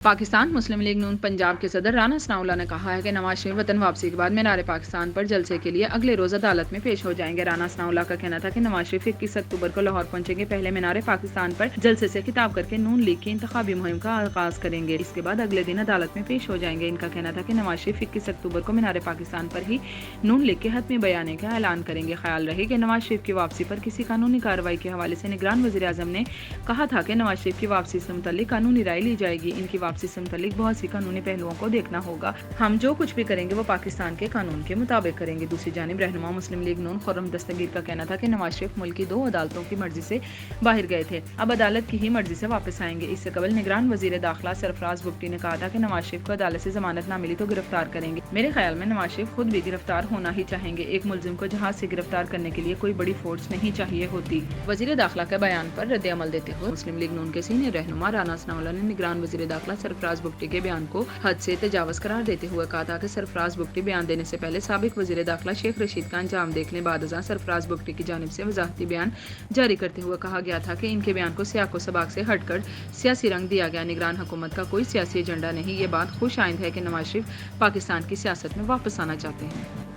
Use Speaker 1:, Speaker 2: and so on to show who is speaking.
Speaker 1: पाकिस्तान मुस्लिम league नून पंजाब के सदर राना सनाउल्लाह ने कहा है कि नवाज शरीफ वतन वापसी के बाद मीनार पाकिस्तान पर जलसे के लिए अगले रोज अदालत में पेश हो जाएंगे। राना सनाउल्लाह का कहना था कि नवाज शरीफ 21 अक्टूबर को लाहौर पहुंचेंगे। पहले मीनार पाकिस्तान पर जलसे से खिताब करके नून लीग की इंतखाबी मुहिम का आगाज करेंगे। इसके बाद अगले दिन अदालत में पेश हो जाएंगे। इनका कहना था कि नवाज शरीफ 21 अक्टूबर को मीनार पाकिस्तान पर ही नून लीग के हतमी बयाने का ऐलान करेंगे। ख्याल रहे कि नवाज शरीफ की वापसी पर किसी कानूनी कार्रवाई के हवाले से निगरान वज़ीर आज़म ने कहा था कि नवाज शरीफ की वापसी से मुतल्लिक कानूनी राय ली जाएगी। इनकी वापसी से मुतल्लिक बहुत सी कानूनी पहलुओं को देखना होगा। हम जो कुछ भी करेंगे वो पाकिस्तान के कानून के मुताबिक करेंगे। दूसरी जानिब रहनुमा मुस्लिम लीग नून खुर्रम दस्तगीर का कहना था कि नवाज शरीफ मुल्क की 2 अदालतों की मर्जी से बाहर गए थे, अब अदालत की ही मर्जी से वापस आएंगे। इससे कबल निगरान वजीर दाखिला सरफराज बुगटी ने कहा था कि नवाज शरीफ को अदालत से जमानत ना मिली तो गिरफ्तार करेंगे। मेरे ख्याल में नवाज शरीफ खुद भी गिरफ्तार होना ही चाहेंगे। एक मुलजिम को जहाज से गिरफ्तार करने के लिए कोई बड़ी फोर्स नहीं चाहिए होती। वजीर दाखिला के बयान पर रद्द अमल देते हुए मुस्लिम लीग नून के सीनियर रहनुमा राना सनाउल्लाह ने निगरान वजीर दाखिला सरफराज बुगटी के बयान को हद से तजावज करार देते हुए कहा था कि सरफराज बुगटी बयान देने से पहले साबिक वजीर दाखिला शेख रशीद का अंजाम देखने बाद सरफराज बुगटी की जानिब से वजाहती बयान जारी करते हुए कहा गया था कि इनके बयान को सियाको सबाक से हटकर सियासी रंग दिया गया। निगरान हुकूमत का कोई सियासी एजेंडा नहीं। ये बात खुश आइंद है कि नवाज शरीफ पाकिस्तान की सियासत में वापस आना चाहते हैं।